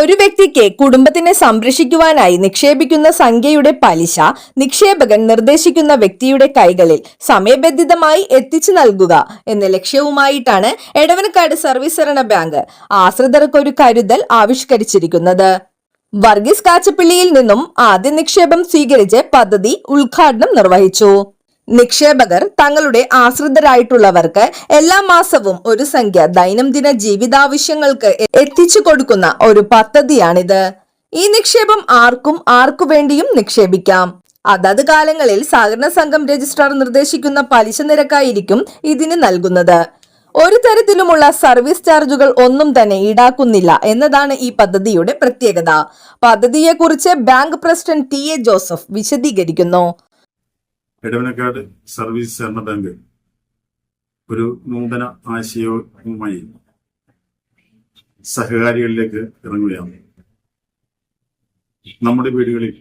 ഒരു വ്യക്തിക്ക് കുടുംബത്തിനെ സംരക്ഷിക്കുവാനായി നിക്ഷേപിക്കുന്ന സംഖ്യയുടെ പലിശ നിക്ഷേപകൻ നിർദ്ദേശിക്കുന്ന വ്യക്തിയുടെ കൈകളിൽ സമയബന്ധിതമായി എത്തിച്ചു നൽകുക എന്ന ലക്ഷ്യവുമായിട്ടാണ് എടവനക്കാട് സർവീസ് സഹകരണ ബാങ്ക് ആശ്രിതർക്കൊരു കരുതൽ ആവിഷ്കരിച്ചിരിക്കുന്നത്. വർഗീസ് കാച്ചപ്പള്ളിയിൽ നിന്നും ആദ്യ നിക്ഷേപം സ്വീകരിച്ച് പദ്ധതി ഉദ്ഘാടനം നിർവഹിച്ചു. നിക്ഷേപകർ തങ്ങളുടെ ആശ്രിതരായിട്ടുള്ളവർക്ക് എല്ലാ മാസവും ഒരു സംഖ്യ ദൈനംദിന ജീവിതാവശ്യങ്ങൾക്ക് എത്തിച്ചു കൊടുക്കുന്ന ഒരു പദ്ധതിയാണിത്. ഈ നിക്ഷേപം ആർക്കു വേണ്ടിയും നിക്ഷേപിക്കാം. അതത് കാലങ്ങളിൽ സഹകരണ സംഘം രജിസ്ട്രാർ നിർദ്ദേശിക്കുന്ന പലിശ നിരക്കായിരിക്കും ഇതിന് നൽകുന്നത്. ഒരു തരത്തിലുമുള്ള സർവീസ് ചാർജുകൾ ഒന്നും തന്നെ ഈടാക്കുന്നില്ല എന്നതാണ് ഈ പദ്ധതിയുടെ പ്രത്യേകത. പദ്ധതിയെക്കുറിച്ച് bank president T A Joseph വിശദീകരിക്കുന്നു. എടവനക്കാട് സർവീസ് സഹകരണ ബാങ്ക് ഒരു നൂതന ആശയവുമായി സഹകാരികളിലേക്ക് ഇറങ്ങുകയാണ്. നമ്മുടെ വീടുകളിൽ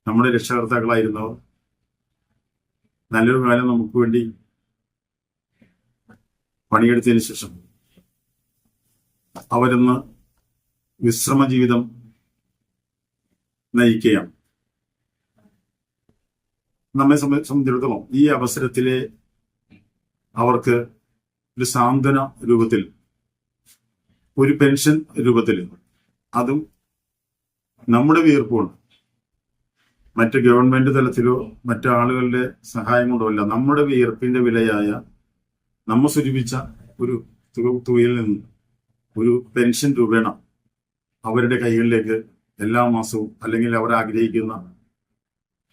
നമ്മുടെ രക്ഷകർത്താക്കളായിരുന്നവർ നല്ലൊരു കാലം നമുക്ക് വേണ്ടി പണിയെടുത്തതിന് ശേഷം അവരിന്ന് വിശ്രമ ജീവിതം നയിക്കുകയാണ്. നമ്മെ സംബന്ധിച്ചിടത്തോളം ഈ അവസരത്തിലെ അവർക്ക് ഒരു സാന്ത്വന രൂപത്തിൽ, ഒരു പെൻഷൻ രൂപത്തിൽ, അതും നമ്മുടെ വീർപ്പുകൊണ്ട്, മറ്റ് ഗവൺമെന്റ് തലത്തിലോ മറ്റു ആളുകളുടെ സഹായം കൊണ്ടോ അല്ല, നമ്മുടെ വീർപ്പിന്റെ വിലയായ നമ്മ സ്വരൂപിച്ച ഒരു തുകയിൽ നിന്ന് ഒരു പെൻഷൻ രൂപേണ അവരുടെ കൈകളിലേക്ക് എല്ലാ മാസവും അല്ലെങ്കിൽ അവർ ആഗ്രഹിക്കുന്ന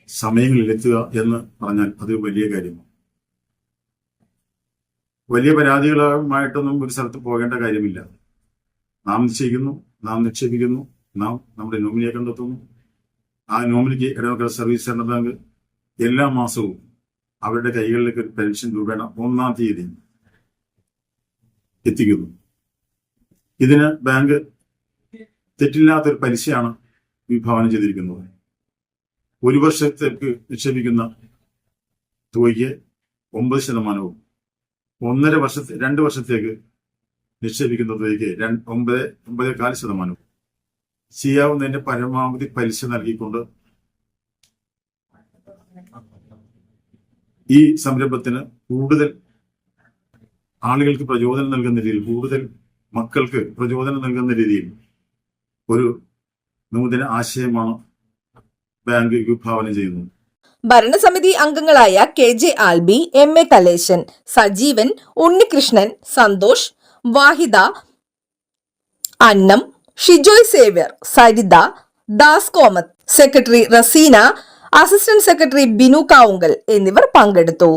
സമയങ്ങളിൽ എത്തുക എന്ന് പറഞ്ഞാൽ അത് വലിയ കാര്യമാണ്. വലിയ പരാതികളുമായിട്ടൊന്നും ഒരു സ്ഥലത്ത് പോകേണ്ട കാര്യമില്ല. നാം നിശ്ചയിക്കുന്നു, നാം നിക്ഷേപിക്കുന്നു, നാം നമ്മുടെ നോമിനിയെ കണ്ടെത്തുന്നു. ആ നോമിനിക്ക് എടവനക്കാട് സർവീസ് സഹകരണ ബാങ്ക് എല്ലാ മാസവും അവരുടെ കൈകളിലേക്ക് ഒരു പെൻഷൻ രൂപേണ 1-ാം തീയതി എത്തിക്കുന്നു. ഇതിന് ബാങ്ക് തെറ്റില്ലാത്തൊരു പലിശയാണ് വിഭാവനം ചെയ്തിരിക്കുന്നത്. ഒരു വർഷത്തേക്ക് നിക്ഷേപിക്കുന്ന തുകയ്ക്ക് 9%, 2 വർഷത്തേക്ക് നിക്ഷേപിക്കുന്ന തുകയ്ക്ക് 9.25% ചെയ്യാവുന്നതിന്റെ പരമാവധി പലിശ നൽകിക്കൊണ്ട് ഈ സംരംഭത്തിന് കൂടുതൽ ആളുകൾക്ക് പ്രചോദനം നൽകുന്ന രീതിയിൽ, കൂടുതൽ മക്കൾക്ക് പ്രചോദനം നൽകുന്ന രീതിയിൽ ഒരു നൂതന ആശയമാണ് ബാങ്ക് വിഭാവനം ചെയ്യുന്നു. ഭരണസമിതി അംഗങ്ങളായ K J Albi, M A Kaleshan, Sajeevan, Unnikrishnan, Santhosh, Vahida, Annam, Shijoy Xavier, Saritha, Das Komath, secretary Raseena, assistant secretary Binu Kavunkal എന്നിവർ പങ്കെടുത്തു.